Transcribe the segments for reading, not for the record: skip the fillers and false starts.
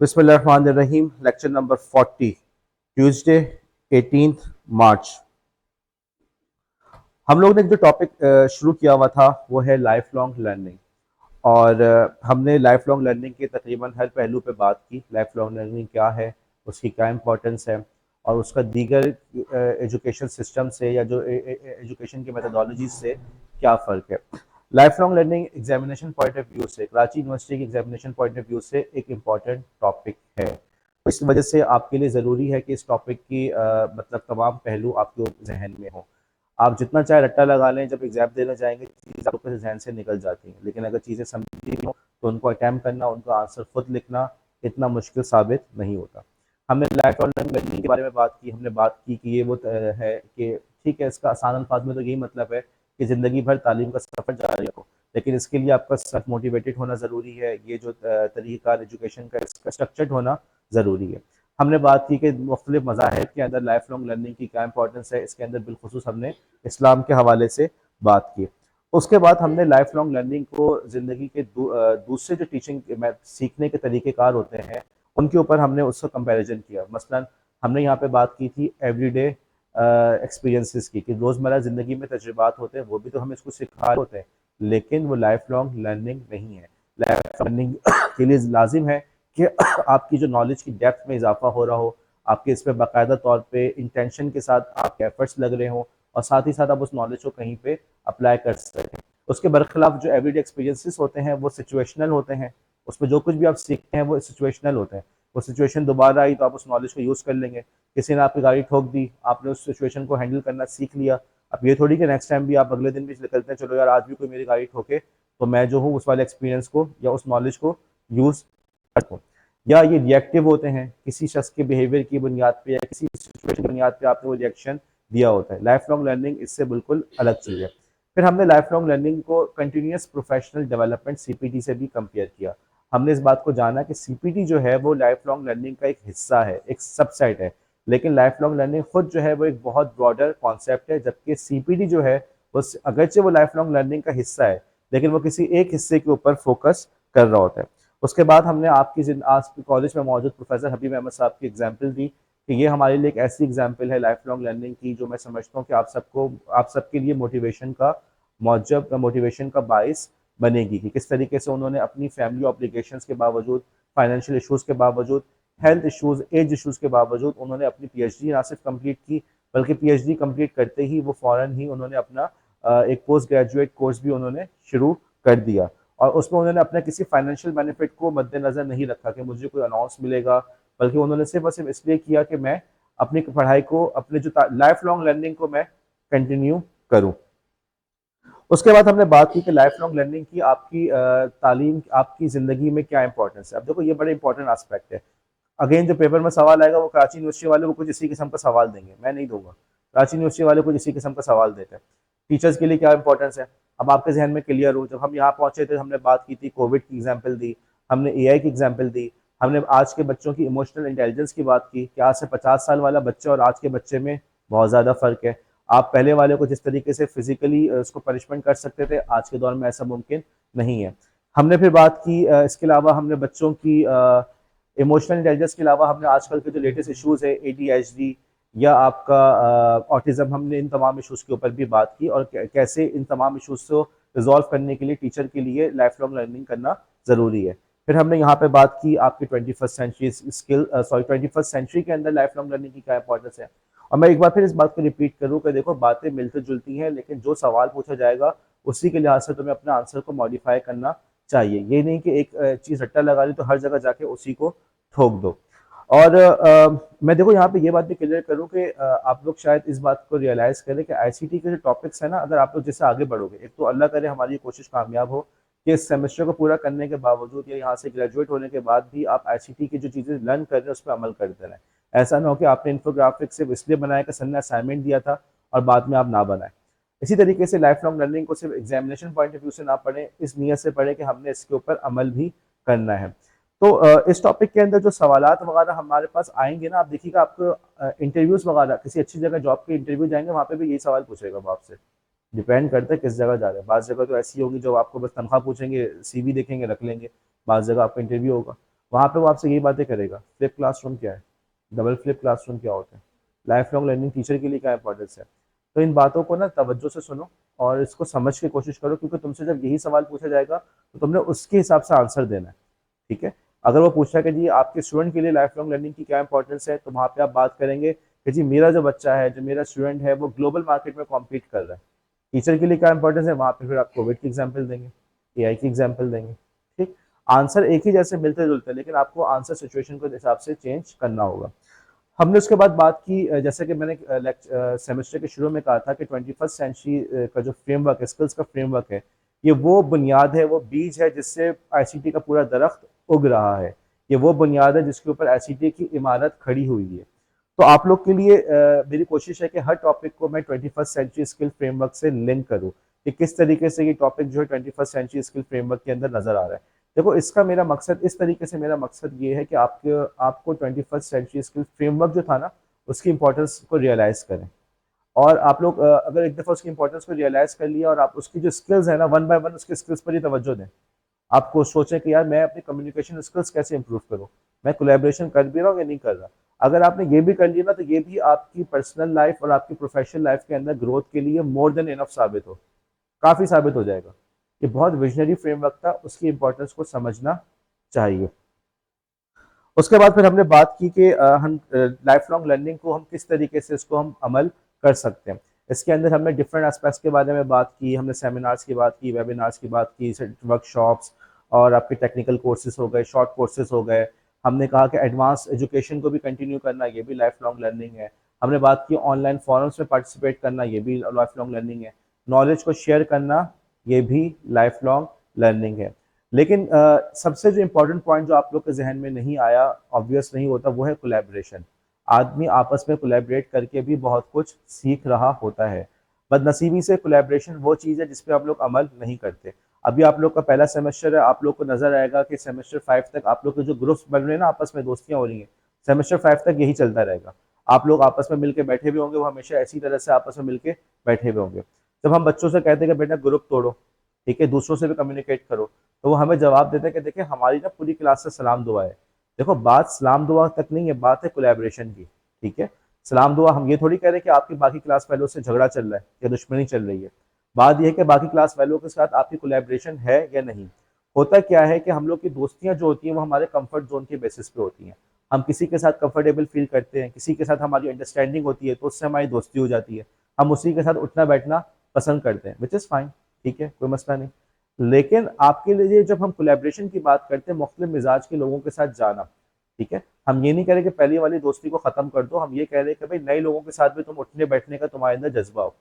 बिस्मिल्लाहिर्रहमानिर्रहीम। Lecture number 40, Tuesday 18 मार्च। हम लोग ने जो टॉपिक शुरू किया हुआ था वो है लाइफ लॉन्ग लर्निंग। और हमने लाइफ लॉन्ग लर्निंग के तकरीबन हर पहलू पे बात की। लाइफ लॉन्ग लर्निंग क्या है, उसकी क्या इंपॉर्टेंस है और उसका दीगर एजुकेशन सिस्टम से या जो एजुकेशन की मेथोडोलॉजी से क्या फ़र्क है। Life long learning examination point of view से, कराची यूनिवर्सिटी की एग्जामिनेशन पॉइंट ऑफ व्यू से एक इम्पॉर्टेंट टॉपिक है। इस वजह से आपके लिए ज़रूरी है कि इस टॉपिक की मतलब तमाम पहलू आपके जहन में हो। आप जितना चाहे रट्टा लगा लें, जब एग्जाम देने जाएंगे चीज़ आपके जहन से निकल जाती हैं, लेकिन अगर चीज़ें समझी नहीं हो तो उनको अटैम्प्ट करना, उनका आंसर खुद लिखना इतना मुश्किल साबित नहीं होता। हमने लाइफ लर्निंग के बारे में बात की। हमने बात की कि ये वो है कि ठीक है, इसका आसान अल्फाज में तो यही मतलब है कि ज़िंदगी भर तालीम का सफ़र जारी रखो, लेकिन इसके लिए आपका सेल्फ मोटिवेटेड होना ज़रूरी है। ये जो तरीक़ाकार एजुकेशन का इसका स्ट्रक्चर्ड होना ज़रूरी है। हमने बात की कि मुख्तलिफ मज़ाहिब के अंदर लाइफ लॉन्ग लर्निंग की क्या इंपॉर्टेंस है। इसके अंदर बिलखुसूस हमने इस्लाम के हवाले से बात की। उसके बाद हमने लाइफ लॉन्ग लर्निंग को ज़िंदगी के दूसरे जो टीचिंग सीखने के तरीक़ेकार होते हैं उनके ऊपर हमने उसका कंपैरिजन किया। मसलन हमने यहाँ पे बात की थी एवरीडे एक्सपीरियंसेस की, कि रोज़मर्रा ज़िंदगी में तजुर्बात होते हैं, वो भी तो हमें इसको सिखा रहे होते हैं, लेकिन वो लाइफ लॉन्ग लर्निंग नहीं है। लाइफ लर्निंग के लिए लाजिम है कि आपकी जो नॉलेज की डेप्थ में इजाफा हो रहा हो, आपके इस पर बाकायदा तौर पे इंटेंशन के साथ आपके एफर्ट्स लग रहे हों और साथ ही साथ आप उस नॉलेज को कहीं पे अप्लाई कर सकें। उसके बरखिलाफ जो एवरीडे एक्सपीरियंसेस होते हैं वो सिचुएशनल होते हैं। उसमें जो कुछ भी आप सीखते हैं वो सिचुएशनल होते हैं। वो सिचुएशन दोबारा आई तो आप उस नॉलेज को यूज़ कर लेंगे। किसी ने आपकी गाड़ी ठोक दी, आपने उस सिचुएशन को हैंडल करना सीख लिया। अब ये थोड़ी कि नेक्स्ट टाइम भी आप अगले दिन भी निकलते हैं, चलो यार आज भी कोई मेरी गाड़ी ठोके तो मैं जो हूँ उस वाले एक्सपीरियंस को या उस नॉलेज को यूज़ कर सकूँ। या ये रिएक्टिव होते हैं, किसी शख्स के बिहेवियर की बुनियाद पे या किसी सिचुएशन की बुनियाद पे आपने वो रिएक्शन दिया होता है। लाइफ लॉन्ग लर्निंग इससे बिल्कुल अलग चीज़ है। फिर हमने लाइफ लॉन्ग लर्निंग को कंटिन्यूस प्रोफेशनल डेवलपमेंट सीपीटी से भी कंपेयर किया। हमने इस बात को जाना कि सीपीटी जो है वो लाइफ लॉन्ग लर्निंग का एक हिस्सा है, एक सबसेट है, लेकिन लाइफ लॉन्ग लर्निंग खुद जो है वो एक बहुत ब्रॉडर कॉन्सेप्ट है। जबकि सीपीटी जो है वो अगरचे वो लाइफ लॉन्ग लर्निंग का हिस्सा है, लेकिन वो किसी एक हिस्से के ऊपर फोकस कर रहा होता है। उसके बाद हमने आज कॉलेज में मौजूद प्रोफेसर हबीब अहमद साहब की एग्जाम्पल दी कि ये हमारे लिए एक ऐसी एग्जाम्पल है लाइफ लॉन्ग लर्निंग की जो मैं समझता हूँ कि आप सबके लिए मोटिवेशन का बाइस बनेगी। कि किस तरीके से उन्होंने अपनी फैमिली ऑब्लिगेशंस के बावजूद, फाइनेंशियल इश्यूज़ के बावजूद, हेल्थ इश्यूज़, एज इश्यूज़ के बावजूद उन्होंने अपनी पीएचडी ना सिर्फ कंप्लीट की, बल्कि पीएचडी कंप्लीट करते ही वो फ़ौरन ही उन्होंने अपना एक पोस्ट ग्रेजुएट कोर्स भी उन्होंने शुरू कर दिया। और उसमें उन्होंने अपने किसी फाइनेंशियल बेनिफिट को मद्देनज़र नहीं रखा कि मुझे कोई अनाउंस मिलेगा, बल्कि उन्होंने सिर्फ और सिर्फ इसलिए किया कि मैं अपनी पढ़ाई को, अपने जो लाइफ लॉन्ग लर्निंग को मैं कंटिन्यू करूं। उसके बाद हमने बात की कि लाइफ लॉन्ग लर्निंग की आपकी तालीम, आपकी ज़िंदगी में क्या इंपॉर्टेंस है। अब देखो ये बड़े इंपॉर्टेंट एस्पेक्ट है। अगेन जो पेपर में सवाल आएगा वो कराची यूनिवर्सिटी वाले को कुछ इसी किस्म का सवाल देंगे, मैं नहीं दूंगा। कराची यूनिवर्सिटी वाले कुछ इसी किस्म का सवाल देते हैं। टीचर्स के लिए क्या इंपॉर्टेंस है, अब आपके जहन में क्लियर हो। जब हम यहाँ पहुंचे थे हमने बात की थी कोविड की एग्जाम्पल दी, हमने एआई की एग्जाम्पल दी, हमने आज के बच्चों की इमोशनल इंटेलिजेंस की बात की कि आज से 50 साल वाला बच्चा और आज के बच्चे में बहुत ज़्यादा फ़र्क है। आप पहले वाले को जिस तरीके से फिजिकली उसको पनिशमेंट कर सकते थे, आज के दौर में ऐसा मुमकिन नहीं है। हमने फिर बात की इसके अलावा हमने बच्चों की इमोशनल इंटेलिजेंस के अलावा हमने आजकल के जो लेटेस्ट इश्यूज़ है एडीएचडी या आपका ऑटिज्म, हमने इन तमाम इश्यूज़ के ऊपर भी बात की और कैसे इन तमाम इश्यूज़ को रिजॉल्व करने के लिए टीचर के लिए लाइफ लॉन्ग लर्निंग करना ज़रूरी है। फिर हमने यहाँ पे बात की आपकी 21st सेंचुरी के अंदर लाइफ लॉन्ग लर्निंग की क्या इंपॉर्टेंस है। और मैं एक बार फिर इस बात को रिपीट करूँ कि देखो बातें मिलती जुलती हैं, लेकिन जो सवाल पूछा जाएगा उसी के लिहाज से तुम्हें अपने आंसर को मॉडिफाई करना चाहिए। ये नहीं कि एक चीज़ रट्टा लगा ली तो हर जगह जाके उसी को ठोक दो। और मैं देखो यहाँ पे ये बात भी क्लियर करूँ कि आप लोग शायद इस बात को रियलाइज़ करें कि आईसीटी के जो टॉपिक्स हैं ना, अगर आप लोग जैसे आगे बढ़ोगे, एक तो अल्लाह करे हमारी कोशिश कामयाब हो कि इस सेमेस्टर को पूरा करने के बावजूद या यहाँ से ग्रेजुएट होने के बाद भी आप आईसीटी की जो चीज़ें लर्न कर रहे हैं उस पर अमल करते रहें। ऐसा ना हो कि आपने इन्फोग्राफिक सिर्फ इसलिए बनाया कि सर ने असाइनमेंट दिया था और बाद में आप ना बनाएं। इसी तरीके से लाइफ लॉन्ग लर्निंग को सिर्फ एग्जामिनेशन पॉइंट ऑफ व्यू से ना पढ़ें, इस नीयत से पढ़ें कि हमने इसके ऊपर अमल भी करना है। तो इस टॉपिक के अंदर जो सवालात वगैरह हमारे पास आएंगे ना, आप देखिएगा आपको इंटरव्यूज़ वगैरह किसी अच्छी जगह जॉब के इंटरव्यू जाएंगे, वहाँ पे भी यही सवाल पूछेगा वो आपसे। डिपेंड करता है किस जगह जा रहे हैं। बाज़ जगह तो ऐसी होगी जो आपको बस तनख्वाह पूछेंगे, सीवी देखेंगे रख लेंगे। बाज़ जगह आपका इंटरव्यू होगा, वहाँ पे वो आपसे यही बातें करेगा। फ्लिप क्लासरूम क्या है, डबल फ्लिप क्लासरूम क्या होता है, लाइफ लॉन्ग लर्निंग टीचर के लिए क्या इंपॉर्टेंस है। तो इन बातों को ना तवज्जो से सुनो और इसको समझ के कोशिश करो, क्योंकि तुमसे जब यही सवाल पूछा जाएगा तो तुमने उसके हिसाब से आंसर देना है। ठीक है। अगर वो पूछा कि जी आपके स्टूडेंट के लिए लाइफ लॉन्ग लर्निंग की क्या इंपॉर्टेंस है, तो वहाँ पे आप बात करेंगे कि जी मेरा जो बच्चा है, जो मेरा स्टूडेंट है, वो ग्लोबल मार्केट में कॉम्पीट कर रहा है। टीचर के लिए क्या इंपॉर्टेंस है, वहाँ पे फिर आप कोविड की एग्जाम्पल देंगे, एआई की एग्जाम्पल देंगे। ठीक। आंसर एक ही जैसे मिलते जुलते हैं, लेकिन आपको आंसर सिचुएशन के हिसाब से चेंज करना होगा। हमने उसके बाद बात की, जैसे कि मैंने सेमेस्टर के शुरू में कहा था कि 21st सेंचुरी का जो फ्रेमवर्क है, स्किल्स का फ्रेमवर्क है, ये वो बुनियाद है, वो बीज है जिससे आईसीटी का पूरा दरख्त उग रहा है। ये वो बुनियाद है जिसके ऊपर आईसीटी की इमारत खड़ी हुई है। तो आप लोग के लिए मेरी कोशिश है कि हर टॉपिक को मैं 21st सेंचुरी स्किल फ्रेमवर्क से लिंक करूँ, कि किस तरीके से ये टॉपिक जो है 21st सेंचुरी स्किल फ्रेमवर्क के अंदर नजर आ रहा है। देखो, इसका मेरा मकसद, इस तरीके से मेरा मकसद ये है कि आपको 21st सेंचुरी स्किल फ्रेमवर्क जो था ना, उसकी इंपॉर्टेंस को रियलाइज करें। और आप लोग अगर एक दफ़ा उसकी इंपॉर्टेंस को रियलाइज कर लिया और आप उसकी जो स्किल्स है ना, वन बाय वन उसके स्किल्स पर ही तवज्जो दें। आपको सोचें कि यार मैं अपनी कम्युनिकेशन स्किल्स कैसे इंप्रूव करूँ, मैं कोलैबोरेशन कर भी रहा हूँ या नहीं कर रहा। अगर आपने ये भी कर लिया ना, तो ये भी आपकी पर्सनल लाइफ और आपकी प्रोफेशनल लाइफ के अंदर ग्रोथ के लिए मोर देन इनफ साबित हो, काफ़ी साबित हो जाएगा। ये बहुत विजनरी फ्रेमवर्क था, उसकी इंपॉर्टेंस को समझना चाहिए। उसके बाद फिर हमने बात की कि हम लाइफ लॉन्ग लर्निंग को हम किस तरीके से इसको हम अमल कर सकते हैं। इसके अंदर हमने डिफरेंट एस्पेक्ट्स के बारे में बात की, हमने सेमिनार्स की बात की, वेबिनार्स की बात की, वर्कशॉप्स और आपके टेक्निकल कोर्सेज हो गए, शॉर्ट कोर्सेज हो गए। हमने कहा कि एडवांस एजुकेशन को भी कंटिन्यू करना, ये भी लाइफ लॉन्ग लर्निंग है। हमने बात की ऑनलाइन फॉरम्स में पार्टिसिपेट करना, ये भी लाइफ लॉन्ग लर्निंग है। नॉलेज को शेयर करना, ये भी लाइफ लॉन्ग लर्निंग है। लेकिन सबसे जो इम्पोर्टेंट पॉइंट जो आप लोग के जहन में नहीं आया, ऑब्वियस नहीं होता, वो है कोलैबोरेशन। आदमी आपस में कोलैबोरेट करके भी बहुत कुछ सीख रहा होता है। बदनसीबी से कोलैबोरेशन वो चीज़ है जिस पे आप लोग अमल नहीं करते। अभी आप लोग का पहला सेमेस्टर है, आप लोग को नजर आएगा कि सेमेस्टर 5 तक आप लोग के जो ग्रुप्स बन रहे हैं ना, आपस में दोस्तियां हो रही हैं, सेमेस्टर 5 तक यही चलता रहेगा। आप लोग आपस में मिलके बैठे भी होंगे, वो हमेशा ऐसी तरह से आपस में मिलके बैठे हुए होंगे। जब हम बच्चों से कहते हैं कि बेटा ग्रुप तोड़ो, ठीक है, दूसरों से भी कम्युनिकेट करो, तो वो हमें जवाब देते हैं कि देखिए हमारी ना पूरी क्लास से सलाम दुआ है। देखो, बात सलाम दुआ तक नहीं है, बात है कोलैबोरेशन की। ठीक है। सलाम दुआ हम ये थोड़ी कह रहे हैं कि आपकी बाकी क्लास वालों से झगड़ा चल रहा है या दुश्मनी चल रही है। बात यह है कि बाकी क्लास वालों के साथ आपकी कोलैबोरेशन है या नहीं। होता क्या है कि हम लोग की दोस्तियां जो होती हैं वो हमारे कंफर्ट जोन के बेसिस पे होती हैं। हम किसी के साथ कंफर्टेबल फील करते हैं, किसी के साथ हमारी अंडरस्टैंडिंग होती है, तो उससे हमारी दोस्ती हो जाती है। हम उसी के साथ उठना बैठना पसंद करते हैं, विच इज़ फाइन। ठीक है, कोई मसला नहीं। लेकिन आपके लिए जब हम कोलैबोरेशन की बात करते हैं, मुख्तलिफ मिजाज के लोगों के साथ जाना, ठीक है, हम ये नहीं कह रहे कि पहली वाली दोस्ती को खत्म कर दो, हम ये कह रहे हैं कि भाई नए लोगों के साथ भी तुम उठने बैठने का तुम्हारे अंदर जज्बा हो।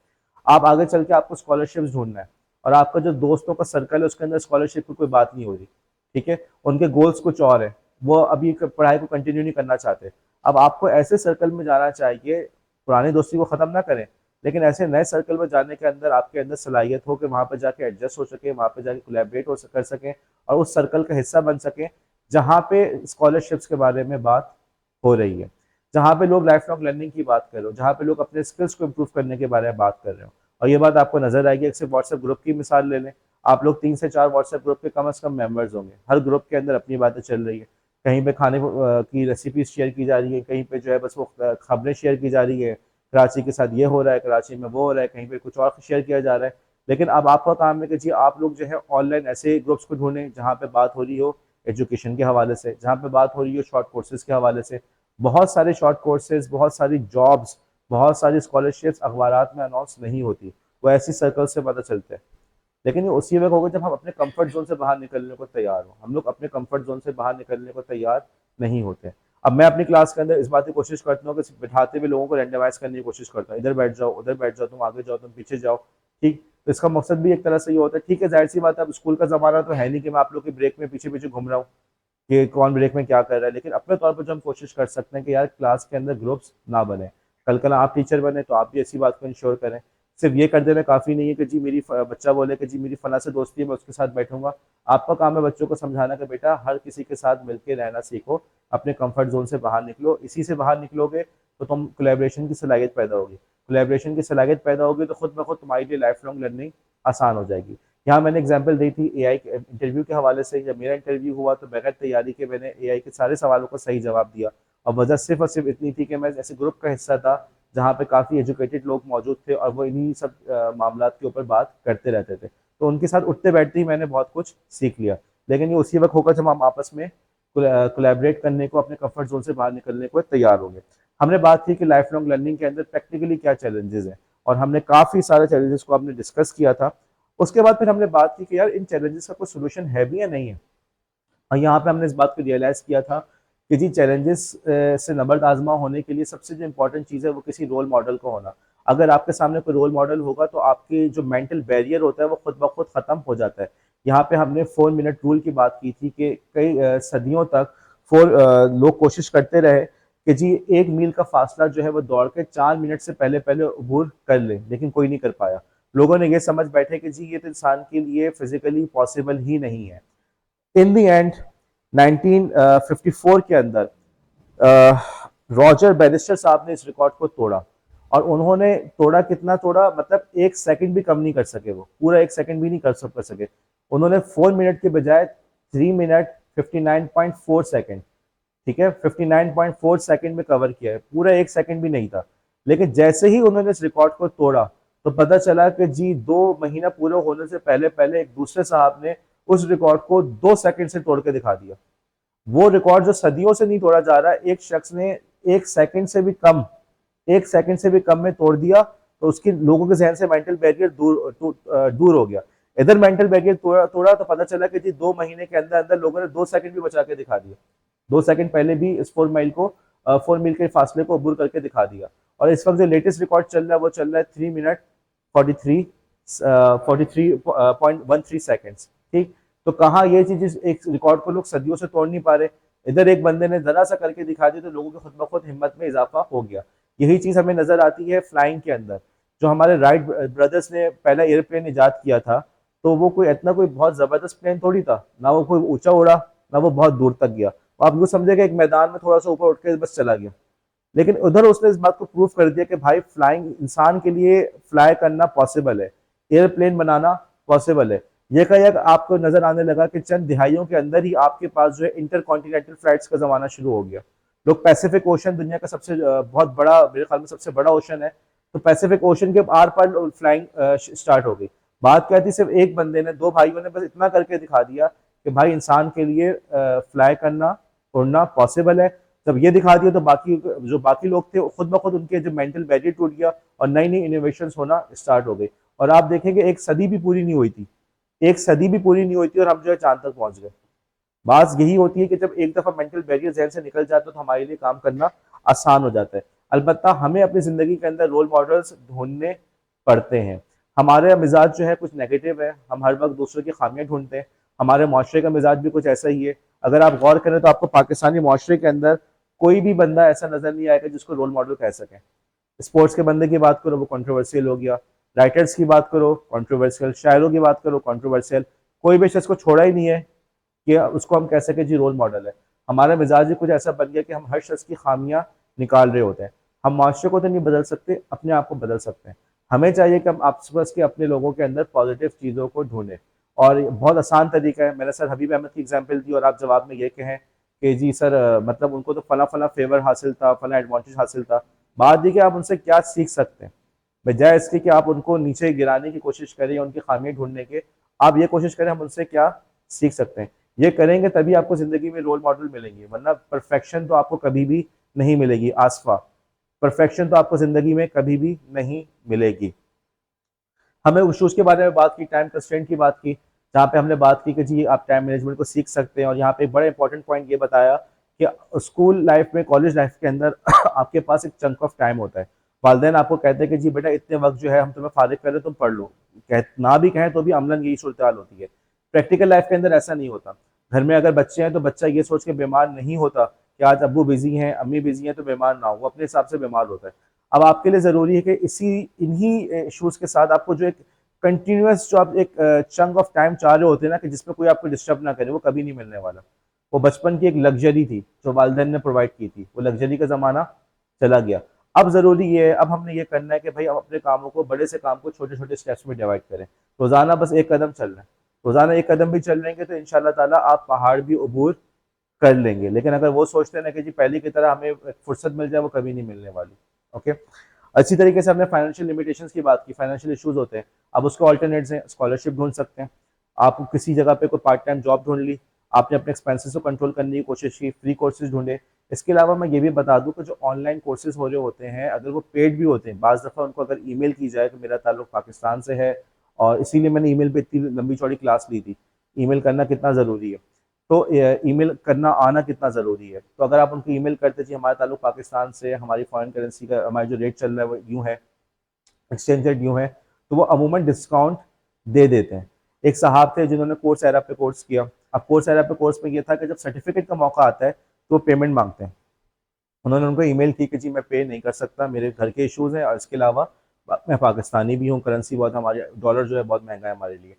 आप आगे चल के आपको स्कॉलरशिप्स ढूंढना है, और आपका जो दोस्तों का सर्कल है उसके अंदर स्कॉलरशिप की कोई बात नहीं हो रही। ठीक है, उनके गोल्स कुछ और है, वो अभी पढ़ाई को कंटिन्यू नहीं करना चाहते। अब आपको ऐसे सर्कल में जाना चाहिए, पुरानी दोस्ती को खत्म ना करें, लेकिन ऐसे नए सर्कल में जाने के अंदर आपके अंदर सलाहियत हो कि वहां पर जाके एडजस्ट हो सके, वहां पर जाके कोलैबोरेट कर सकें और उस सर्कल का हिस्सा बन सकें जहाँ पे स्कॉलरशिप्स के बारे में बात हो रही है, जहाँ पे लोग लाइफ लॉन्ग लर्निंग की बात कर रहे हो, जहाँ पे लोग अपने स्किल्स को इम्प्रूव करने के बारे में बात कर रहे हो। और ये बात आपको नजर आएगी, एक से व्हाट्सएप ग्रुप की मिसाल ले लें। आप लोग 3 से 4 व्हाट्सएप ग्रुप के कम से कम मेंबर्स होंगे, हर ग्रुप के अंदर अपनी बातें चल रही है। कहीं पे खाने की रेसिपी शेयर की जा रही है, कहीं पे जो है बस वो खबरें शेयर की जा रही है, कराची के साथ ये हो रहा है, कराची में वो हो रहा है, कहीं पे कुछ और शेयर किया जा रहा है। लेकिन अब आपका काम है कि जी आप लोग जो है ऑनलाइन ऐसे ग्रुप्स को ढूंढें जहाँ पे बात हो रही हो एजुकेशन के हवाले से, जहाँ पे बात हो रही हो शॉर्ट कोर्सेज के हवाले से। बहुत सारे शॉर्ट कोर्सेज, बहुत सारी जॉब्स, बहुत सारी स्कॉलरशिप्स अखबार में अनाउंस नहीं होती, वो ऐसी सर्कल से पता चलते हैं। लेकिन ये उसी वक्त होगा जब हम अपने कंफर्ट जोन से बाहर निकलने को तैयार हो। हम लोग अपने कंफर्ट जोन से बाहर निकलने को तैयार नहीं होते। अब मैं अपनी क्लास के अंदर इस बात की कोशिश करता हूँ कि बिठाते हुए लोगों को रैंडमाइज करने की कोशिश करता हूँ, इधर बैठ जाओ, उधर बैठ जाओ, तुम आगे जाओ, तुम पीछे जाओ। ठीक, तो इसका मकसद भी एक तरह से ये होता है, ठीक है, जाहिर सी बात है, अब स्कूल का जमाना तो है नहीं कि मैं आप लोग के ब्रेक में पीछे पीछे घूम रहा हूँ कि कौन ब्रेक में क्या कर रहा है। लेकिन अपने तौर पर जो हम कोशिश कर सकते हैं कि यार क्लास के अंदर ग्रुप्स ना बने। कल आप टीचर बने तो आप भी ऐसी बात को इंश्योर करें। सिर्फ ये कर देना काफ़ी नहीं है कि जी मेरी बच्चा बोले कि जी मेरी फला से दोस्ती है, मैं उसके साथ बैठूंगा। आपका काम है बच्चों को समझाना कि बेटा हर किसी के साथ मिलकर रहना सीखो, अपने कंफर्ट जोन से बाहर निकलो। इसी से बाहर निकलोगे तो तुम कोलैबोरेशन की सलाहियत पैदा होगी। कोलैबोरेशन की सलाहियत पैदा होगी तो खुद ब खुद तुम्हारी लिए लाइफ लॉन्ग लर्निंग आसान हो जाएगी। यहाँ मैंने एग्जांपल दी थी एआई के इंटरव्यू के हवाले से। जब मेरा इंटरव्यू हुआ तो बगैर तैयारी के मैंने एआई के सारे सवालों का सही जवाब दिया, और वजह सिर्फ और सिर्फ इतनी थी कि मैं ऐसे ग्रुप का हिस्सा था जहाँ पे काफ़ी एजुकेटेड लोग मौजूद थे, और वो इन्हीं सब मामलात के ऊपर बात करते रहते थे। तो उनके साथ उठते बैठते ही मैंने बहुत कुछ सीख लिया। लेकिन ये उसी वक्त होगा जब हम आपस में कोलैबोरेट करने को, अपने कंफर्ट जोन से बाहर निकलने को तैयार होंगे। हमने बात की कि लाइफ लॉन्ग लर्निंग के अंदर प्रैक्टिकली क्या चैलेंजेस हैं, और हमने काफ़ी सारे चैलेंजेस को हमने डिस्कस किया था। उसके बाद फिर हमने बात की कि यार इन चैलेंजेस का कोई सोल्यूशन है भी या नहीं है। और यहाँ पे हमने इस बात को रियलाइज़ किया था कि जी चैलेंजेस से नबर्द आजमा होने के लिए सबसे जो इम्पोर्टेंट चीज़ है वो किसी रोल मॉडल को होना। अगर आपके सामने कोई रोल मॉडल होगा तो आपके जो मेंटल बैरियर होता है वो खुद ब खुद ख़त्म हो जाता है। यहाँ पे हमने 4 मिनट रूल की बात की थी कि कई सदियों तक लोग कोशिश करते रहे कि जी एक मील का फासला जो है वो दौड़ के 4 मिनट से पहले पहले अबूर कर ले, लेकिन कोई नहीं कर पाया। लोगों ने ये समझ बैठे कि जी ये तो इंसान के लिए फिजिकली पॉसिबल ही नहीं है। इन द एंड 1954 के अंदर रॉजर बैरिस्टर साहब ने इस रिकॉर्ड को तोड़ा, और उन्होंने तोड़ा, कितना तोड़ा, मतलब 1 सेकंड भी कम नहीं कर सके, वो पूरा 1 सेकंड भी नहीं कर सके। उन्होंने 4 मिनट के बजाय 3 मिनट 59.4 सेकंड, ठीक है, 59.4 सेकंड में कवर किया है, पूरा 1 सेकंड भी नहीं था। लेकिन जैसे ही उन्होंने इस रिकॉर्ड को तोड़ा तो पता चला कि जी 2 महीना पूरा होने से पहले पहले एक दूसरे साहब ने उस रिकॉर्ड को 2 सेकंड से तोड़ के दिखा दिया। वो रिकॉर्ड जो सदियों से नहीं तोड़ा जा रहा, एक शख्स ने 1 सेकंड से भी कम, 1 सेकंड से भी कम में तोड़ दिया, तो उसकी लोगों के जहन से मेंटल बैरियर दूर हो गया। इधर मेंटल बैरियर तोड़ा तोड़ा तो पता चला कि जी 2 महीने के अंदर अंदर लोगों ने 2 सेकंड भी बचा के दिखा दिया। 2 सेकंड पहले भी इस 4 मील को 4 मील के फासले को अबूर करके दिखा दिया। और इस वक्त जो लेटेस्ट रिकॉर्ड चल रहा है वो चल रहा है 3 मिनट 43.13 सेकेंड, ठीक। तो कहाँ ये चीज, एक रिकॉर्ड को लोग सदियों से तोड़ नहीं पा रहे, इधर एक बंदे ने जरा सा करके दिखा दी तो लोगों के खुद ब खुद हिम्मत में इजाफा हो गया। यही चीज हमें नजर आती है फ्लाइंग के अंदर। जो हमारे राइट ब्रदर्स ने पहला एयरप्लेन इजाद किया था, तो वो कोई इतना कोई बहुत जबरदस्त प्लेन थोड़ी था, ना वो कोई ऊंचा उड़ा, ना वो बहुत दूर तक गया। तो आप यूँ समझेगा एक मैदान में थोड़ा सा ऊपर उठ के बस चला गया। लेकिन उधर उसने इस बात को प्रूव कर दिया कि भाई फ्लाइंग, इंसान के लिए फ्लाई करना पॉसिबल है, एयरप्लेन बनाना पॉसिबल है। ये कहीं आपको नजर आने लगा कि चंद दिहाइयों के अंदर ही आपके पास जो है इंटर कॉन्टिनेंटल फ्लाइट्स का जमाना शुरू हो गया। लोग पैसिफिक ओशन, दुनिया का सबसे बहुत बड़ा, मेरे ख्याल में सबसे बड़ा ओशन है, तो पैसिफिक ओशन के आर पार फ्लाइंग स्टार्ट हो गई। बात क्या थी, सिर्फ एक बंदे ने, दो भाइयों ने बस इतना करके दिखा दिया कि भाई इंसान के लिए फ्लाई करना, उड़ना पॉसिबल है। जब ये दिखा दिया तो बाकी जो बाकी लोग थे खुद ब खुद उनके जो मेंटल बैरियर टूट गया, और नई नई इनोवेशन होना स्टार्ट हो गई। और आप देखेंगे एक सदी भी पूरी नहीं हुई थी, एक सदी भी पूरी नहीं हुई थी और हम जो है चांद तक पहुंच गए। बात यही होती है कि जब एक दफा मेंटल बैरियर जहन से निकल जाता है तो हमारे लिए काम करना आसान हो जाता है। अलबत्ता हमें अपनी जिंदगी के अंदर रोल मॉडल्स ढूंढने पड़ते हैं। हमारे मिजाज जो है कुछ नेगेटिव है, हम हर वक्त दूसरों की खामियां ढूंढते हैं। हमारे माशरे का मिजाज भी कुछ ऐसा ही है। अगर आप गौर करें तो आपको पाकिस्तानी माशरे के अंदर कोई भी बंदा ऐसा नजर नहीं आएगा जिसको रोल मॉडल कह सके। स्पोर्ट्स के बंदे की बात करो वो कंट्रोवर्शियल हो गया, राइटर्स की बात करो कंट्रोवर्शियल, शायरों की बात करो कंट्रोवर्शियल। कोई भी शख्स को छोड़ा ही नहीं है कि उसको हम कह सके जी रोल मॉडल है। हमारा मिजाज ही कुछ ऐसा बन गया कि हम हर शख्स की खामियां निकाल रहे होते हैं। हम माशरे को तो नहीं बदल सकते, अपने आप को बदल सकते हैं। हमें चाहिए कि हम आसपास के अपने लोगों के अंदर पॉजिटिव चीज़ों को ढूंढें। और बहुत आसान तरीका है, मैंने सर हबीब अहमद की एग्जाम्पल दी और आप जवाब में ये कहें कि जी सर मतलब उनको तो फला फला फेवर हासिल था, फला एडवांटेज हासिल था। बात ये कि आप उनसे क्या सीख सकते हैं, बजाय इसके कि आप उनको नीचे गिराने की कोशिश करें या उनकी खामियां ढूंढने के, आप ये कोशिश करें हम उनसे क्या सीख सकते हैं। ये करेंगे तभी आपको जिंदगी में रोल मॉडल मिलेंगे, वरना परफेक्शन तो आपको कभी भी नहीं मिलेगी। आसफा, परफेक्शन तो आपको जिंदगी में कभी भी नहीं मिलेगी। हमें इशूज़ के बारे में बात की, टाइम कंस्ट्रेंट की बात की, जहाँ पे हमने बात की कि जी आप टाइम मैनेजमेंट को सीख सकते हैं। और यहाँ पे एक बड़ा इंपॉर्टेंट पॉइंट ये बताया कि स्कूल लाइफ में, कॉलेज लाइफ के अंदर आपके पास एक चंक ऑफ टाइम होता है। वालदेन आपको कहते हैं कि जी बेटा इतने वक्त जो है हम तुम्हें फारिग कर रहे हैं, तुम पढ़ लो। ना भी कहें तो भी अमलन यही सूरत हाल होती है। प्रैक्टिकल लाइफ के अंदर ऐसा नहीं होता। घर में अगर बच्चे हैं तो बच्चा ये सोच के बीमार नहीं होता कि आज अब्बू बिजी हैं, अम्मी बिजी हैं तो बीमार ना हो, वो अपने हिसाब से बीमार होता है। अब आपके लिए ज़रूरी है कि इन्हीं इश्यूज़ के साथ आपको जो एक कंटिन्यूअस, जो आप एक चंक ऑफ टाइम चाह रहे होते हैं ना कि जिसमें कोई आपको डिस्टर्ब ना करे, वो कभी नहीं मिलने वाला। वो बचपन की एक लग्जरी थी जो वालिदैन ने प्रोवाइड की थी, वो लग्जरी का ज़माना चला गया। अब ज़रूरी ये है, अब हमने ये करना है कि भाई हम अपने कामों को, बड़े से काम को छोटे छोटे स्टेप्स में डिवाइड करें। रोज़ाना बस एक कदम चल रहे हैं, रोज़ाना एक कदम भी चल लेंगे तो इंशाल्लाह ताला आप पहाड़ भी अबूर कर लेंगे। लेकिन अगर वो सोचते हैं ना कि जी पहले की तरह हमें फुर्सत मिल जाए, वो कभी नहीं मिलने वाली। ओके। अच्छी तरीके से हमने फाइनेंशियल लिमिटेशंस की बात की, फाइनेंशियल इश्यूज होते हैं, अब उसके ऑल्टरनेट्स हैं, स्कॉलरशिप ढूंढ सकते हैं। आप किसी जगह पे कोई पार्ट टाइम जॉब ढूंढ ली, आपने अपने एक्सपेंसेस को कंट्रोल करने की कोशिश की, फ्री कोर्सेज ढूंढे। इसके अलावा मैं ये भी बता दूं कि जो ऑनलाइन कोर्सेज हो रहे होते हैं, अगर वो पेड भी होते हैं, बाज़ दफ़ा उनको अगर ईमेल की जाए कि मेरा ताल्लुक पाकिस्तान से है और इसीलिए मैंने ईमेल पे इतनी लंबी चौड़ी क्लास ली थी। ईमेल करना कितना ज़रूरी है, तो ईमेल करना आना कितना ज़रूरी है, तो अगर आप उनको ईमेल करते जी हमारा ताल्लुक पाकिस्तान से, हमारी फॉरेन करेंसी का हमारा जो रेट चल रहा है वो यूँ है, एक्सचेंज रेट यूँ है, तो वो अमूमन डिस्काउंट दे देते हैं। एक साहब थे जिन्होंने कोर्स एरा पे कोर्स किया। अब कोर्स एरा पे कोर्स में ये था कि जब सर्टिफिकेट का मौका आता है तो वो पेमेंट मांगते हैं। उन्होंने उनको ईमेल की कि जी मैं पे नहीं कर सकता, मेरे घर के इश्यूज़ हैं और इसके अलावा मैं पाकिस्तानी भी हूँ, करेंसी बहुत हमारे, डॉलर जो है बहुत महंगा है हमारे लिए।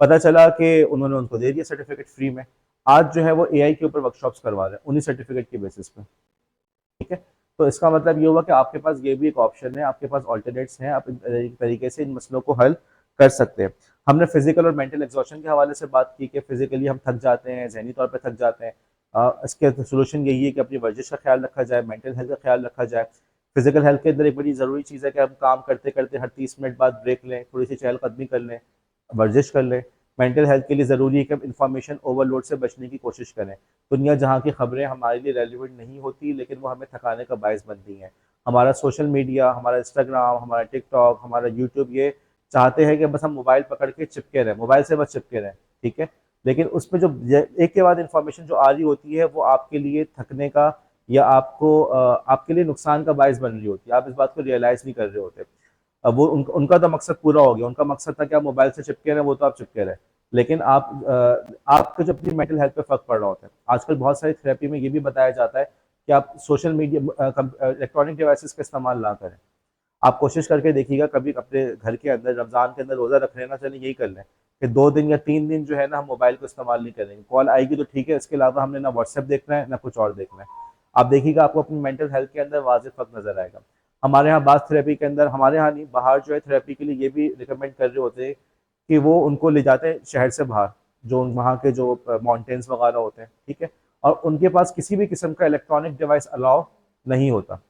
पता चला कि उन्होंने उनको दे दिया सर्टिफिकेट फ्री में। आज जो है वो एआई के ऊपर वर्कशॉप्स करवा रहे हैं उन्हीं सर्टिफिकेट की बेसिस पे। ठीक है। तो इसका मतलब ये हुआ कि आपके पास ये भी एक ऑप्शन है, आपके पास ऑल्टरनेट्स हैं, आप एक तरीके से इन मसलों को हल कर सकते हैं। हमने फिजिकल और मेंटल एग्जॉशन के हवाले से बात की कि फिजिकली हम थक जाते हैं, जहनी तौर पे थक जाते हैं। इसके सोल्यूशन यही है कि अपनी वर्जिश का ख्याल रखा जाए, मेंटल हेल्थ का ख्याल रखा जाए। फिजिकल हेल्थ के अंदर एक बड़ी ज़रूरी चीज़ है कि हम काम करते करते हर 30 मिनट बाद ब्रेक लें, थोड़ी सी चहलकदमी कर लें, वर्जिश कर लें। मेंटल हेल्थ के लिए ज़रूरी है कि हम इंफॉर्मेशन ओवरलोड से बचने की कोशिश करें। दुनिया जहाँ की खबरें हमारे लिए रेलिवेंट नहीं होती, लेकिन वो हमें थकाने का बायस बनती हैं। हमारा सोशल मीडिया, हमारा इंस्टाग्राम, हमारा टिकटॉक, हमारा यूट्यूब, ये चाहते हैं कि बस हम मोबाइल पकड़ के चिपके रहें, मोबाइल से बस चिपके रहें। ठीक है। लेकिन उसमें जो एक के बाद इंफॉर्मेशन जो आ रही होती है वो आपके लिए थकने का या आपके लिए नुकसान का बायस बन रही होती है, आप इस बात को रियलाइज़ नहीं कर रहे होते। अब वो उनका तो मकसद पूरा हो गया, उनका मकसद था कि आप मोबाइल से चिपके रहे, वो तो आप चिपके रहे। लेकिन आपको जब अपनी मेंटल हेल्थ पे फर्क पड़ रहा होता है, आजकल बहुत सारी थेरेपी में ये भी बताया जाता है कि आप सोशल मीडिया, इलेक्ट्रॉनिक डिवाइसेस का इस्तेमाल ना करें। आप कोशिश करके देखिएगा, कभी अपने घर के अंदर रमज़ान के अंदर रोज़ा रख रहे हैं ना, चलिए यही कर लें कि 2 दिन या 3 दिन जो है ना हम मोबाइल को इस्तेमाल नहीं करेंगे। कॉल आएगी तो ठीक है, इसके अलावा हमने ना व्हाट्सएप देखना है ना कुछ और देखना है। आप देखिएगा आपको अपनी मेंटल हेल्थ के अंदर वाज़ेह फ़र्क नज़र आएगा। हमारे यहाँ बाथ थेरेपी के अंदर, हमारे यहाँ नहीं, बाहर जो है थेरेपी के लिए ये भी रिकमेंड कर रहे होते हैं कि वो उनको ले जाते हैं शहर से बाहर, जो वहाँ के जो माउंटेन्स वगैरह होते हैं, ठीक है, और उनके पास किसी भी किस्म का इलेक्ट्रॉनिक डिवाइस अलाउ नहीं होता।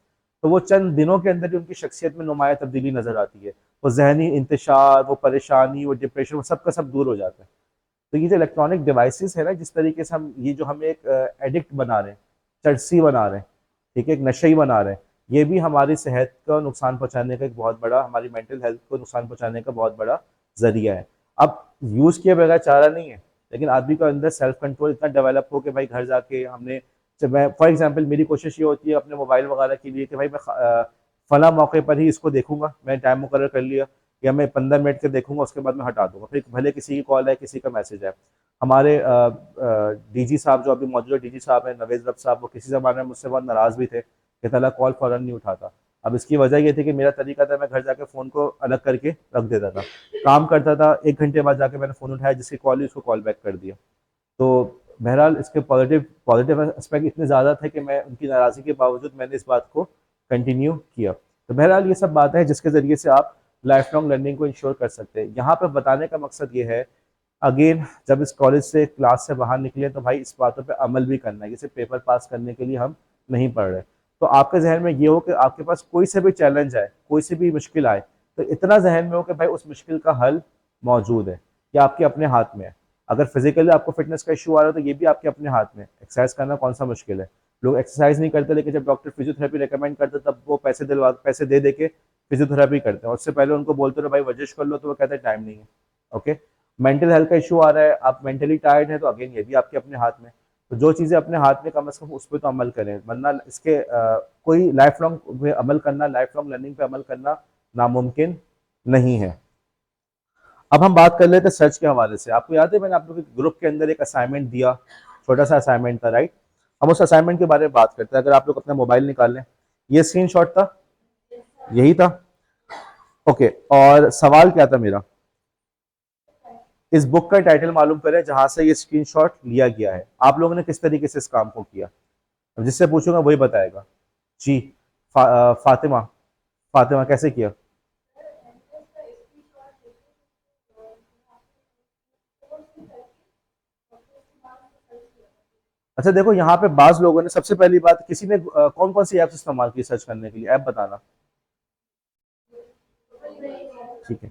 तो वो चंद दिनों के अंदर ही उनकी शख्सियत में नुमाया तब्दीली नज़र आती है। वो जहनी इंतशार, वो परेशानी, वो डिप्रेशन, वो सब का सब दूर हो जाता है। तो ये जो इलेक्ट्रॉनिक डिवाइसेस है ना, जिस तरीके से हम ये जो हमें एक एडिक्ट बना रहे हैं, चरसी बना रहे हैं, ठीक है, एक नशे ही बना रहे हैं, ये भी हमारी सेहत को नुकसान पहुंचाने का एक बहुत बड़ा, हमारी मेंटल हेल्थ को नुकसान पहुंचाने का बहुत बड़ा जरिया है। अब यूज़ किए बगैर चारा नहीं है, लेकिन आदमी को अंदर सेल्फ कंट्रोल इतना डेवलप हो कि भाई घर जाके हमने, जब मैं फॉर एग्जांपल मेरी कोशिश ये होती है अपने मोबाइल वगैरह के लिए कि भाई मैं फला मौके पर ही इसको देखूंगा, मैंने टाइम मुकर्रर कर लिया, या मैं 15 मिनट के देखूंगा उसके बाद मैं हटा दूंगा, फिर भले किसी की कॉल है, किसी का मैसेज है। हमारे डीजी साहब जो अभी मौजूदा डीजी साहब हैं, नवेज रब साहब, वो किसी ज़माने में मुझसे बहुत नाराज़ भी थे कि ताला कॉल फ़ौरन नहीं उठाता। अब इसकी वजह ये थी कि मेरा तरीका था, मैं घर जाके फ़ोन को अलग करके रख देता था, काम करता था, 1 घंटे बाद जाके मैंने फ़ोन उठाया, जिसकी कॉल ही उसको कॉल बैक कर दिया। तो बहरहाल इसके पॉजिटिव पॉजिटिव एस्पेक्ट इतने ज़्यादा थे कि मैं उनकी नाराज़गी के बावजूद मैंने इस बात को कंटिन्यू किया। तो बहरहाल ये सब बातें हैं जिसके ज़रिए से आप लाइफ लॉन्ग लर्निंग को इंश्योर कर सकते हैं। यहाँ पे बताने का मकसद ये है, अगेन, जब इस कॉलेज से, क्लास से बाहर निकले तो भाई इस बातों पे अमल भी करना है, जैसे पेपर पास करने के लिए हम नहीं पढ़ रहे। तो आपके जहन में ये हो कि आपके पास कोई से भी चैलेंज आए, कोई सी भी मुश्किल आए, तो इतना जहन में हो कि भाई उस मुश्किल का हल मौजूद है, या आपके अपने हाथ में है। अगर फिजिकली आपको फिटनेस का इशू आ रहा है तो ये भी आपके अपने हाथ में है, एक्सरसाइज करना कौन सा मुश्किल है। लोग एक्सरसाइज नहीं करते, लेकिन जब डॉक्टर फिजियोथेरेपी रिकमेंड करते तब वो पैसे दे दे के फिजियोथेरेपी करते हैं, और उससे पहले उनको बोलते रहो भाई वर्जिश कर लो, तो वो कहते हैं टाइम नहीं है। ओके। मेंटल हेल्थ का इशू आ रहा है, आप मेंटली टायर्ड हैं, तो अगेन ये भी आपके अपने हाथ में। तो जो चीज़ें अपने हाथ में, कम से कम उस पर तो अमल करें, वरना इसके कोई लाइफ लॉन्ग पे अमल करना, लाइफ लॉन्ग लर्निंग पे अमल करना नामुमकिन नहीं है। अब हम बात कर लेते हैं सर्च के हवाले से। आपको याद है मैंने आप लोग के ग्रुप के अंदर एक असाइनमेंट दिया, छोटा सा असाइनमेंट था, राइट? हम उस असाइनमेंट के बारे में बात करते हैं। अगर आप लोग अपना मोबाइल निकाल लें, ये स्क्रीनशॉट था, यही था। ओके, और सवाल क्या था मेरा, इस बुक का टाइटल मालूम करें जहां से ये स्क्रीनशॉट लिया गया है। आप लोगों ने किस तरीके से इस काम को किया, अब जिससे पूछूंगा वही बताएगा। जी, फातिमा, फातिमा कैसे किया? अच्छा देखो, यहाँ पे बाज लोगों ने सबसे पहली बात, किसी ने कौन कौन सी ऐप्स इस्तेमाल की सर्च करने के लिए, ऐप बताना। ठीक है,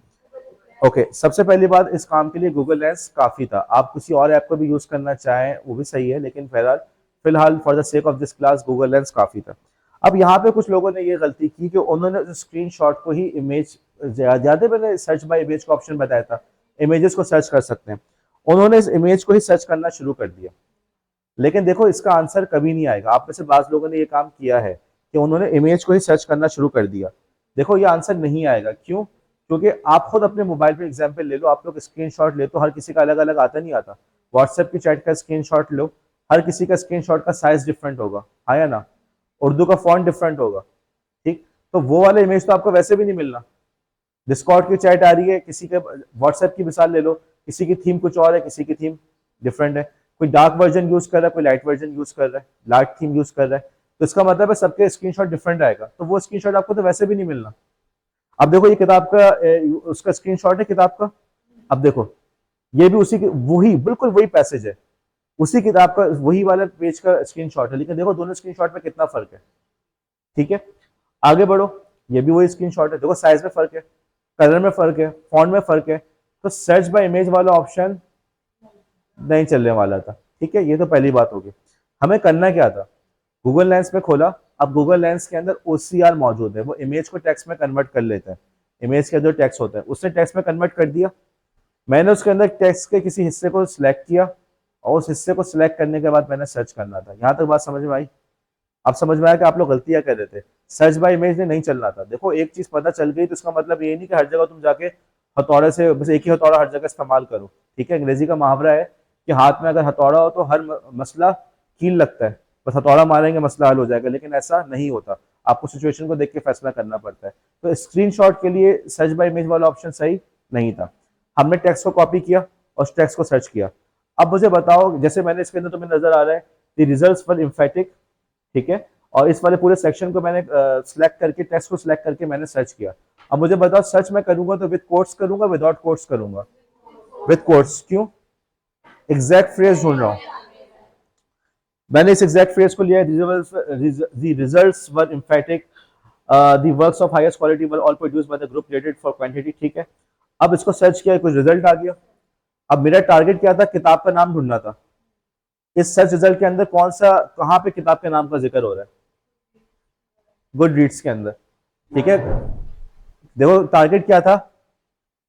ओके, सबसे पहली बात, इस काम के लिए गूगल लेंस काफ़ी था। आप किसी और ऐप को भी यूज़ करना चाहें वो भी सही है, लेकिन फिलहाल फिलहाल for the sake of this class Google lens काफ़ी था। अब यहाँ पे कुछ लोगों ने ये गलती की कि उन्होंने स्क्रीन शॉट को ही इमेज, ज़्यादा मैंने सर्च बाय इमेज का ऑप्शन बताया था, इमेजेस को सर्च कर सकते हैं, उन्होंने इस इमेज को ही सर्च करना शुरू कर दिया। लेकिन देखो, इसका आंसर कभी नहीं आएगा। आप में से बाज़ लोगों ने ये काम किया है कि उन्होंने इमेज को ही सर्च करना शुरू कर दिया। देखो, ये आंसर नहीं आएगा, क्यों? क्योंकि आप खुद अपने मोबाइल पे एग्जांपल ले लो, आप लोग स्क्रीनशॉट ले, तो हर किसी का अलग अलग आता नहीं आता। व्हाट्सएप की चैट का स्क्रीनशॉट लो, हर किसी का स्क्रीनशॉट का साइज डिफरेंट होगा, हाँ या ना? उर्दू का फॉन्ट डिफरेंट होगा, ठीक? तो वो वाला इमेज तो आपको वैसे भी नहीं मिलना। डिस्कॉर्ड की चैट आ रही है, किसी के व्हाट्सएप की मिसाल ले लो, किसी की थीम कुछ और है, किसी की थीम डिफरेंट है। कोई डार्क वर्जन यूज कर रहा है, कोई लाइट वर्जन यूज कर रहा है, लाइट थीम यूज कर रहा है, तो इसका मतलब है सबके स्क्रीनशॉट डिफरेंट आएगा, तो वो स्क्रीनशॉट आपको तो वैसे भी नहीं मिलना। अब देखो, ये किताब का उसका स्क्रीनशॉट है किताब का। अब देखो, ये भी उसी की, वही बिल्कुल वही पैसेज है, उसी किताब का वही वाला पेज का स्क्रीनशॉट है, लेकिन देखो दोनों स्क्रीनशॉट में कितना फर्क है। ठीक है, आगे बढ़ो, ये भी वही स्क्रीनशॉट है, देखो साइज में फर्क है, कलर में फर्क है, फॉन्ट में फर्क है, तो सर्च बाय इमेज वाला ऑप्शन नहीं चलने वाला था। ठीक है, ये तो पहली बात होगी। हमें करना क्या था, गूगल लेंस में खोला। अब गूगल लेंस के अंदर OCR मौजूद है, वो इमेज को टेक्स्ट में कन्वर्ट कर लेता है। इमेज के अंदर टेक्स्ट होता है, उसने टेक्स्ट में कन्वर्ट कर दिया। मैंने उसके अंदर टेक्स्ट के किसी हिस्से को सिलेक्ट किया, और उस हिस्से को सिलेक्ट करने के बाद मैंने सर्च करना था। यहाँ तक बात समझ में आई? अब समझ में आया कि आप लोग गलतियां कर रहे थे, सर्च बाय इमेज ने नहीं चलना था। देखो, एक चीज पता चल गई तो इसका मतलब ये नहीं कि हर जगह तुम जाके हथौड़े से, बस एक ही हथौड़ा हर जगह इस्तेमाल करो। ठीक है, अंग्रेजी का मुहावरा है कि हाथ में अगर हथौड़ा हो तो हर मसला कील लगता है, बस हथौड़ा मारेंगे मसला हल हो जाएगा, लेकिन ऐसा नहीं होता। आपको सिचुएशन को देख के फैसला करना पड़ता है। तो स्क्रीनशॉट के लिए सर्च बाय इमेज वाला ऑप्शन सही नहीं था। हमने टेक्स्ट को कॉपी किया और उस टेक्स्ट को सर्च किया। अब मुझे बताओ, जैसे मैंने इसके अंदर तुम्हें नजर आ रहा है, द रिजल्ट्स फॉर एम्फेटिक, ठीक है, और इस वाले पूरे सेक्शन को मैंने सिलेक्ट करके, टेक्स्ट को सिलेक्ट करके मैंने सर्च किया। अब मुझे बताओ, सर्च मैं करूंगा तो विद कोट्स करूंगा, विदाउट कोट्स करूंगा? विद कोट्स, क्यों? एग्जैक्ट फ्रेज ढूंढ रहा हूं। मैंने इस एग्जैक्ट फ्रेज को लिया, the results were emphatic, the works of highest quality were all produced by the group rated for quantity, ठीक है। अब इसको सर्च किया, कुछ रिजल्ट आ गया। अब मेरा टारगेट क्या था, किताब का नाम ढूंढना था। इस सर्च रिजल्ट के अंदर कौन सा, कहां पे किताब के नाम का जिक्र हो रहा है? गुड रीड्स के अंदर। ठीक है, देखो टारगेट क्या था,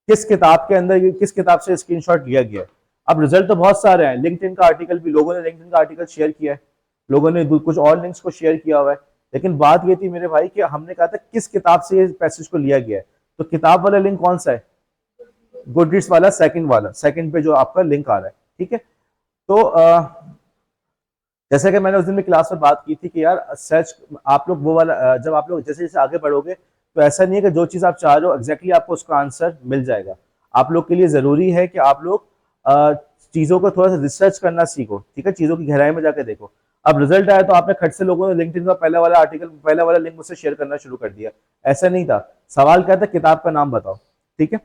किस किताब के अंदर, किस किताब से स्क्रीनशॉट लिया गया है। अब रिजल्ट तो बहुत सारे हैं, लिंक्डइन का आर्टिकल भी, लोगों ने लिंक्डइन का आर्टिकल शेयर किया है, लोगों ने कुछ और लिंक्स को शेयर किया हुआ है, लेकिन बात ये थी मेरे भाई कि हमने कहा था किस किताब से ये पैसेज को लिया गया है। तो किताब वाला लिंक कौन सा है? गुडरीड्स वाला, सेकंड वाला, सेकंड पे जो आपका लिंक आ रहा है। ठीक है, तो जैसे कि मैंने उस दिन में क्लास में बात की थी कि यार सर्च, आप लोग वो वाला जब आप लोग जैसे जैसे आगे बढ़ोगे, तो ऐसा नहीं है कि जो चीज़ आप चाह रहे हो एग्जैक्टली आपको उसका आंसर मिल जाएगा। आप लोग के लिए ज़रूरी है कि आप लोग चीज़ों को थोड़ा सा रिसर्च करना सीखो। ठीक है, चीज़ों की गहराई में जाके देखो। अब रिजल्ट आया तो आपने खट से लोगों ने लिंक्डइन का पहला वाला आर्टिकल, पहला वाला लिंक मुझसे शेयर करना शुरू कर दिया। ऐसा नहीं था, सवाल क्या था, किताब का नाम बताओ। ठीक है,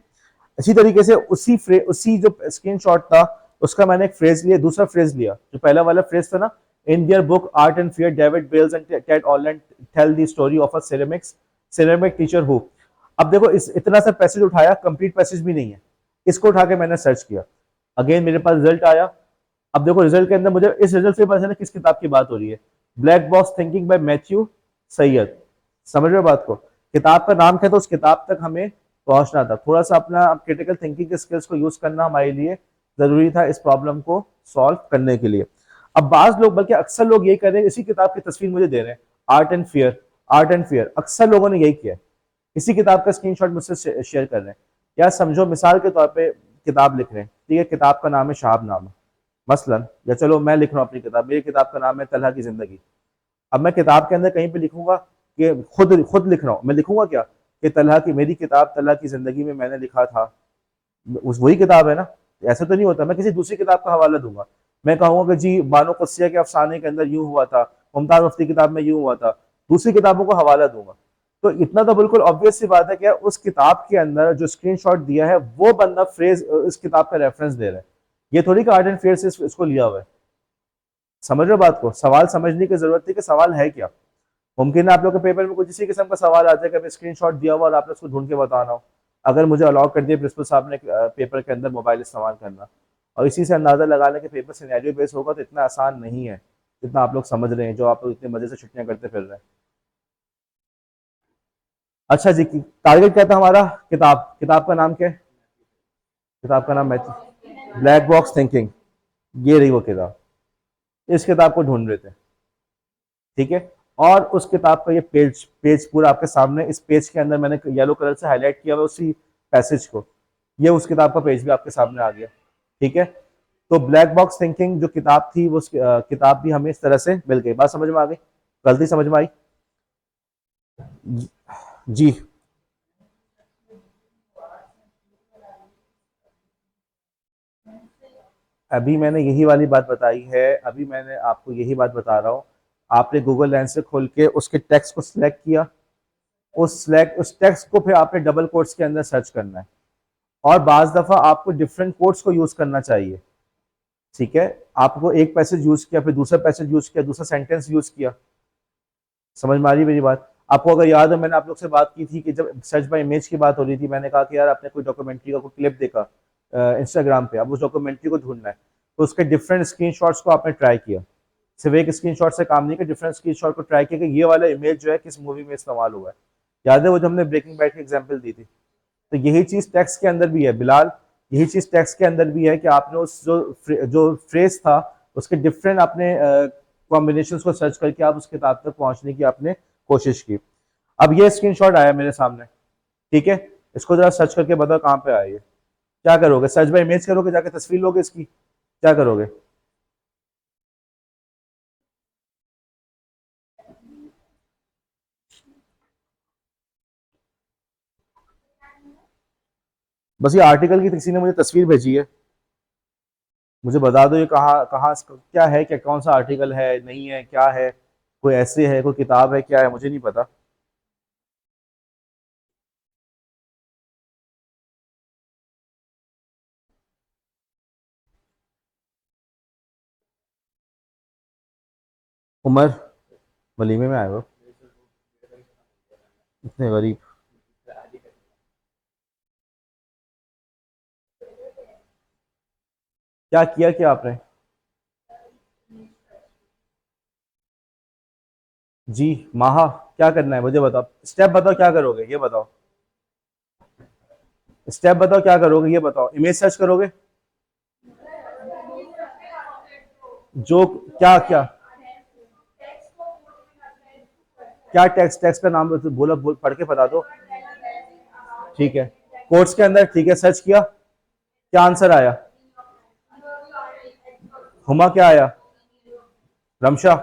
इसी तरीके से उसी जो स्क्रीनशॉट था उसका मैंने एक फ्रेज लिया, दूसरा फ्रेज लिया, जो पहला वाला फ्रेज था ना, in their book Art and Fear David Bayles and Ted Orland tell the story of a ceramic teacher who. अब देखो, इस इतना सा पैसेज उठाया, कंप्लीट पैसेज भी नहीं है, इसको उठा के मैंने सर्च किया, अगेन मेरे पास रिजल्ट आया। अब देखो रिजल्ट के अंदर मुझे इस रिजल्ट से पता चला किस किताब की बात हो रही है, black box thinking by Matthew Syed. समझ रहे हो बात को? किताब का नाम क्या था, उस किताब तक हमें पहुंचना था। थोड़ा सा अपना क्रिटिकल थिंकिंग के स्किल्स को यूज करना हमारे लिए जरूरी था इस प्रॉब्लम को सॉल्व करने के लिए। अब बाज लोग, बल्कि अक्सर लोग यही कर रहे हैं, इसी किताब की तस्वीर मुझे दे रहे हैं, art and fear, art and fear, अक्सर लोगों ने यही किया है, इसी किताब का स्क्रीनशॉट मुझसे शेयर कर रहे हैं। या समझो मिसाल के तौर पे किताब लिख रहे हैं, ठीक है, किताब का नाम है शहाबनामा मसलन, या चलो मैं लिख रहा हूँ अपनी किताब, मेरी किताब का नाम है तलहा की जिंदगी। अब मैं किताब के अंदर कहीं पे लिखूंगा कि खुद खुद लिख रहा हूँ, मैं लिखूंगा क्या कि तलहा की, मेरी किताब तलहा की जिंदगी में मैंने लिखा था, उस वही किताब है ना? ऐसा तो नहीं होता, मैं किसी दूसरी किताब का हवाला दूंगा। मैं कहूंगा कि जी बानो कुस्सिया के अफसाने के अंदर यूं हुआ था, मुमताज मुफ्ती किताब में यूं हुआ था, दूसरी किताबों को हवाला दूंगा। तो इतना तो बिल्कुल ऑब्वियस सी बात है कि उस किताब के अंदर जो स्क्रीनशॉट दिया है वो बंदा फ्रेज इस किताब का रेफरेंस दे रहा है। ये थोड़ी का आर्ट एंड फेयर से इसको लिया हुआ है। समझ रहे हो बात को? सवाल समझने की जरूरत थी कि सवाल है क्या। मुमकिन है आप लोग के पेपर में कुछ इसी किस्म का सवाल आ जाए कि स्क्रीनशॉट दिया हुआ और आपने उसको ढूंढ के बताना हो। अगर मुझे अलाउ कर दिया प्रिंसिपल साहब ने पेपर के अंदर मोबाइल इस्तेमाल करना, और इसी से अंदाजा लगा लें कि पेपर सिनेरियो बेस होगा, तो इतना आसान नहीं है जितना आप लोग समझ रहे हैं, जो आप लोग इतने मजे से छुट्टियां करते फिर रहे हैं। अच्छा जी, टारगेट क्या था हमारा? किताब, किताब का नाम क्या है? किताब का नाम मैथ ब्लैक बॉक्स थिंकिंग। ये रही वो किताब, इस किताब को ढूंढ रहे थे। ठीक है, और उस किताब का ये पेज पेज पूरा आपके सामने, इस पेज के अंदर मैंने येलो कलर से हाईलाइट किया हुआ उसी पैसेज को। ये उस किताब का पेज भी आपके सामने आ गया। ठीक है, तो ब्लैक बॉक्स थिंकिंग जो किताब थी वो किताब भी हमें इस तरह से मिल गई। बात समझ में आ गई? गलती समझ में आई? जी। अभी मैंने यही वाली बात बताई है, अभी मैंने आपको यही बात बता रहा हूँ। आपने गूगल लेंस से खोल के उसके टेक्स्ट को सिलेक्ट किया, उस टेक्स्ट को फिर आपने डबल कोट्स के अंदर सर्च करना है, और बाज दफा आपको डिफरेंट कोट्स को यूज करना चाहिए। ठीक है, आपको एक पैसेज यूज किया, फिर दूसरा पैसेज यूज किया, दूसरा सेंटेंस यूज किया। समझ में आ रही है मेरी बात? आपको अगर याद हो, मैंने आप लोग से बात की थी कि जब सर्च बाय इमेज की बात हो रही थी, मैंने कहा कि यार आपने कोई डॉक्यूमेंट्री का कोई क्लिप देखा इंस्टाग्राम पे, अब उस डॉक्यूमेंट्री को ढूंढना है, तो उसके डिफरेंट स्क्रीनशॉट्स को आपने ट्राई किया। सिर्फ एक स्क्रीनशॉट से काम नहीं किया, डिफरेंट स्क्रीनशॉट को ट्राई किया कि ये वाला इमेज जो है किस मूवी में इस्तेमाल हुआ है। याद है वो जो हमने ब्रेकिंग बैड की एग्जाम्पल दी थी? तो यही चीज टेक्स्ट के अंदर भी है बिलाल, यही चीज टेक्स्ट के अंदर भी है कि आपने उस जो फ्रेज था उसके डिफरेंट आपने कॉम्बिनेशन को सर्च करके आप उस किताब तक पहुंचने की आपने कोशिश की। अब ये स्क्रीनशॉट आया मेरे सामने, ठीक है, इसको जरा सर्च करके बताओ कहाँ पे आया ये। क्या करोगे? सर्च बाय इमेज करोगे, जाके तस्वीर लोगे इसकी? क्या करोगे? बस ये आर्टिकल की किसी ने मुझे तस्वीर भेजी है, मुझे बता दो ये कहाँ कहाँ क्या है, क्या कौन सा आर्टिकल है, नहीं है, क्या है, कोई ऐसे है, कोई किताब है, क्या है, मुझे नहीं पता। उमर वलीमे में आए हो? इतने गरीब। क्या किया क्या आपने? जी। माहा, क्या करना है मुझे बताओ, स्टेप बताओ क्या करोगे ये बताओ। स्टेप बताओ क्या करोगे ये बताओ। इमेज सर्च करोगे? जो क्या क्या क्या टेक्स्ट, टेक्स्ट का नाम बोलो, पढ़ के बता दो। ठीक है, कोर्स के अंदर, ठीक है, सर्च किया, क्या आंसर आया? हुमा क्या आया? रमशा?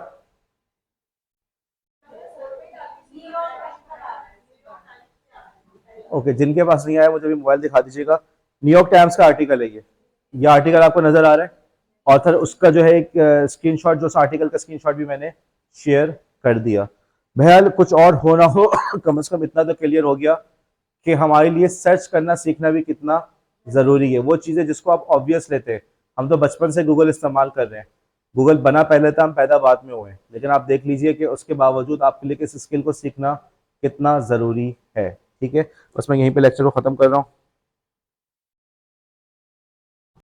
ओके, जिनके पास नहीं आया मुझे भी मोबाइल दिखा दीजिएगा। न्यूयॉर्क टाइम्स का आर्टिकल है ये आर्टिकल आपको नजर आ रहा है? ऑथर उसका जो है एक स्क्रीनशॉट, जो उस आर्टिकल का स्क्रीनशॉट भी मैंने शेयर कर दिया। बहरहाल कुछ और हो ना हो कम से कम इतना तो क्लियर हो गया कि हमारे लिए सर्च करना सीखना भी कितना ज़रूरी है। वो चीज़ें जिसको आप ऑब्वियस लेते हैं, हम तो बचपन से गूगल इस्तेमाल कर रहे हैं, गूगल बना पहले था, हम पैदा बाद में हुए हैं, लेकिन आप देख लीजिए कि उसके बावजूद आपके लिए इस स्किल को सीखना कितना ज़रूरी है। ठीक है, बस मैं यहीं पे लेक्चर को ख़त्म कर रहा हूँ।